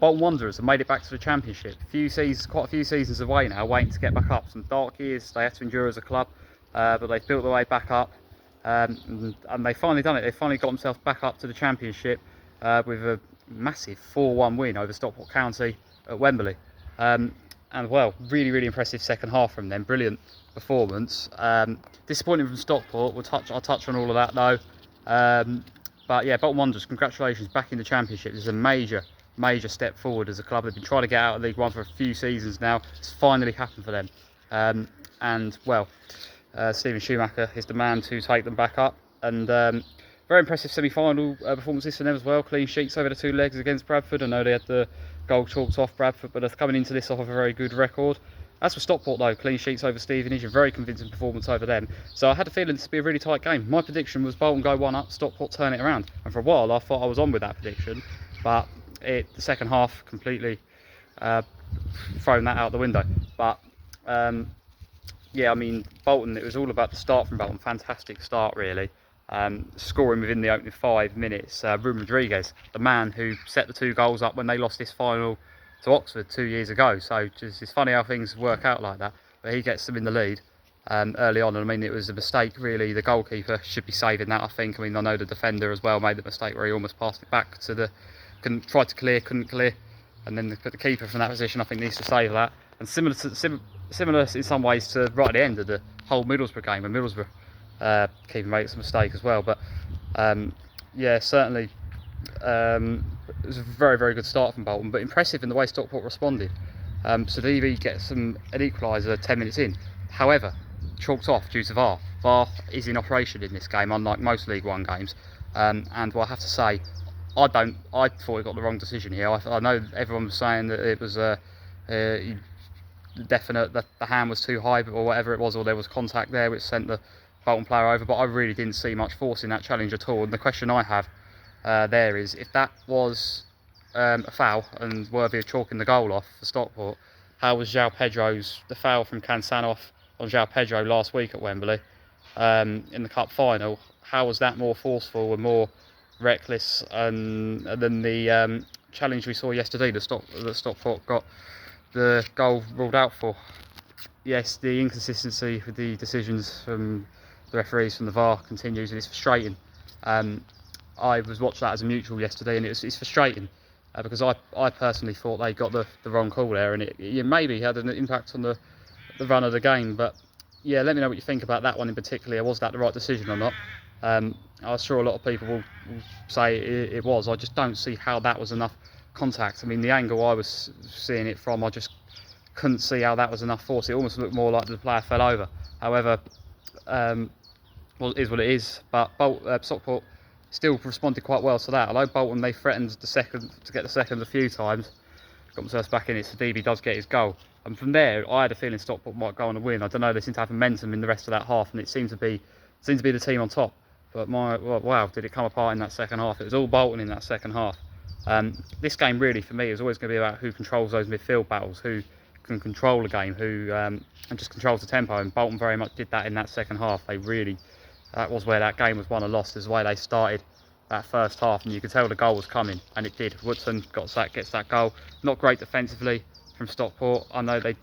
Bolton Wanderers have made it back to the Championship. Quite a few seasons away now, waiting to get back up. Some dark years they had to endure as a club, but they've built their way back up, and they've finally done it. They've finally got themselves back up to the Championship with a massive 4-1 win over Stockport County at Wembley. And well, really impressive second half from them. Brilliant performance. Disappointing from Stockport. I'll touch on all of that though. But yeah, Bolton Wanderers, congratulations, back in the Championship. This is a major step forward as a club. They've been trying to get out of League One for a few seasons now. It's finally happened for them. And well, Stephen Schumacher is the man to take them back up. And very impressive semi-final performances for them as well. Clean sheets over the 2 legs against Bradford. I know they had the goal chalked off Bradford, but they're coming into this off of a very good record. As for Stockport though, clean sheets over Stevenage, a very convincing performance over them. So I had a feeling this would be a really tight game. My prediction was Bolton go 1 up, Stockport turn it around. And for a while I thought I was on with that prediction, but the second half completely thrown that out the window. But yeah, I mean, Bolton, it was all about the start from Bolton. Fantastic start really. Scoring within the opening 5 minutes. Ruben Rodriguez, the man who set the 2 goals up when they lost this final to Oxford 2 years ago. So just, it's funny how things work out like that. But he gets them in the lead early on. And I mean, it was a mistake really. The goalkeeper should be saving that, I think. I mean, I know the defender as well made the mistake where he almost passed it back to the... tried to clear, couldn't clear. And then the keeper from that position, I think, needs to save that. And similar in some ways to right at the end of the whole Middlesbrough game, when Middlesbrough keeper made some mistake as well. But yeah, certainly it was a very good start from Bolton, but impressive in the way Stockport responded. So DV gets an equaliser 10 minutes in. However, chalked off due to VAR. VAR is in operation in this game, unlike most League One games. And well, I have to say, I thought he got the wrong decision here. I know everyone was saying that it was definite that the hand was too high or whatever it was, or there was contact there which sent the Bolton player over, but I really didn't see much force in that challenge at all. And the question I have there is, if that was a foul and worthy of chalking the goal off for Stockport, how was the foul from Cansanov on João Pedro last week at Wembley in the cup final, how was that more forceful and more reckless than the challenge we saw yesterday that Stockport got the goal ruled out for? Yes, the inconsistency with the decisions from the referees from the VAR continues, and it's frustrating. I was watched that as a neutral yesterday, and it's frustrating because I personally thought they got the wrong call there, and it maybe had an impact on the run of the game. But yeah, let me know what you think about that one in particular. Was that the right decision or not? I'm sure a lot of people will say it was. I just don't see how that was enough contact. I mean, the angle I was seeing it from, I just couldn't see how that was enough force. It almost looked more like the player fell over. However, well, it is what it is. But Stockport still responded quite well to that. Although Bolton, they threatened to get the second a few times, got themselves back in it, so DB does get his goal. And from there, I had a feeling Stockport might go on and win. I don't know, they seemed to have momentum in the rest of that half, and it seemed to be the team on top. But wow, did it come apart in that second half. It was all Bolton in that second half. This game really, for me, is always going to be about who controls those midfield battles, who can control the game, who and just controls the tempo. And Bolton very much did that in that second half. That was where that game was won or lost, is the way they started that first half, and you could tell the goal was coming, and it did. Woodson gets that goal. Not great defensively from Stockport. I know they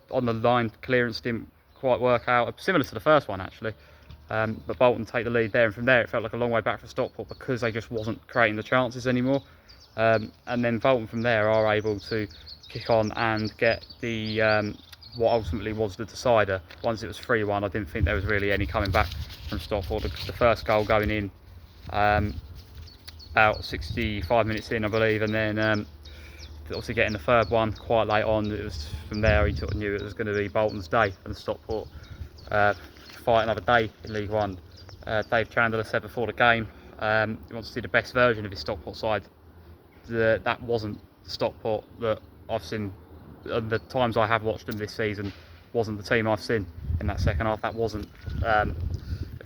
on the line clearance didn't quite work out, similar to the first one actually. But Bolton take the lead there, and from there it felt like a long way back for Stockport because they just wasn't creating the chances anymore. And then Bolton from there are able to kick on and get the what ultimately was the decider. Once it was 3-1, I didn't think there was really any coming back from Stockport. The first goal going in about 65 minutes in, I believe, and then obviously getting the third one quite late on. It was from there he sort of knew it was going to be Bolton's day, and Stockport fight another day in League One. Dave Chandler said before the game he wants to see the best version of his Stockport side. That wasn't Stockport that I've seen. The times I have watched them this season wasn't the team I've seen in that second half. That wasn't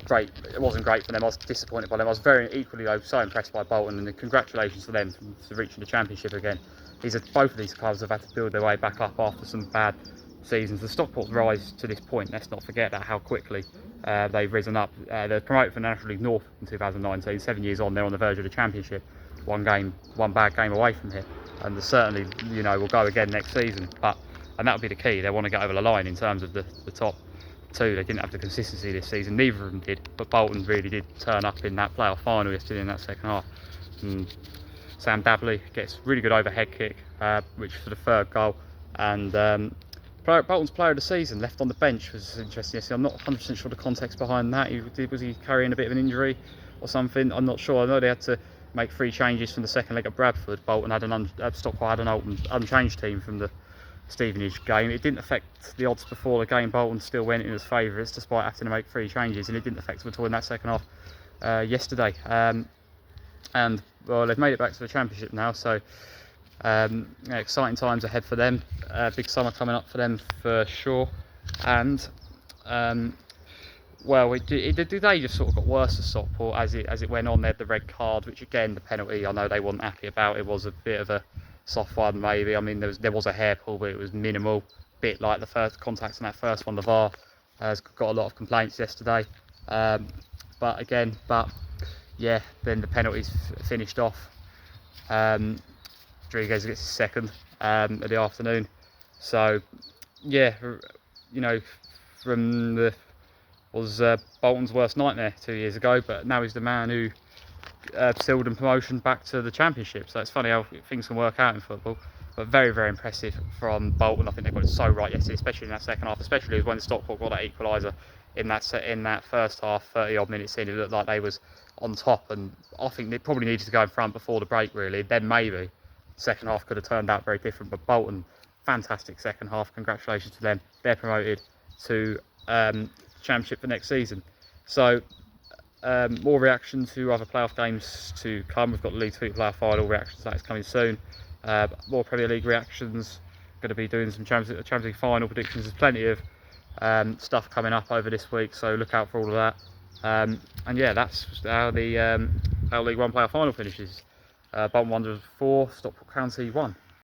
great. It wasn't great for them. I was disappointed by them. I was very equally though so impressed by Bolton, and congratulations to them for reaching the Championship again. Both of these clubs have had to build their way back up after some bad seasons. The Stockport's rise to this point, let's not forget that, how quickly they've risen up. They're promoted from National League North in 2019. 7 years on, they're on the verge of the Championship. One bad game away from here. and certainly, you know, will go again next season. And that would be the key. They want to get over the line in terms of the top two. They didn't have the consistency this season. Neither of them did, but Bolton really did turn up in that playoff final yesterday in that second half. And Sam Dabley gets really good overhead kick, which for the third goal, and Bolton's player of the season left on the bench was interesting yesterday. I'm not 100% sure the context behind that. Was he carrying a bit of an injury or something? I'm not sure. I know they had to make 3 changes from the second leg at Bradford. Bolton had Stockport had an unchanged team from the Stevenage game. It didn't affect the odds before the game. Bolton still went in as favourites despite having to make 3 changes, and it didn't affect them at all in that second half yesterday. And well, they've made it back to the Championship now, so exciting times ahead for them. Big summer coming up for them for sure. And well, the day just sort of got worse for Stockport as it went on. They had the red card, which again, the penalty, I know they weren't happy about. It was a bit of a soft one, maybe. I mean, there was a hair pull, but it was minimal. Bit like the first contacts in that first one. The VAR has got a lot of complaints yesterday. But yeah, then the penalties finished off. Rodriguez gets his second of the afternoon. So yeah, you know, from was Bolton's worst nightmare 2 years ago, but now he's the man who sealed them promotion back to the Championship. So it's funny how things can work out in football. But very, very impressive from Bolton. I think they got it so right yesterday, especially in that second half, especially when Stockport got that equaliser in that first half, 30 odd minutes in. It looked like they was on top, and I think they probably needed to go in front before the break, really. Then maybe second half could have turned out very different. But Bolton, fantastic second half. Congratulations to them. They're promoted to Championship for next season. So more reaction to other playoff games to come. We've got the League Two playoff final reactions, that is coming soon. More Premier League reactions. Going to be doing some Champions League final predictions. There's plenty of stuff coming up over this week, so look out for all of that. And yeah, that's how the League One playoff final finishes. Bolton Wanderers 4, Stockport County 1.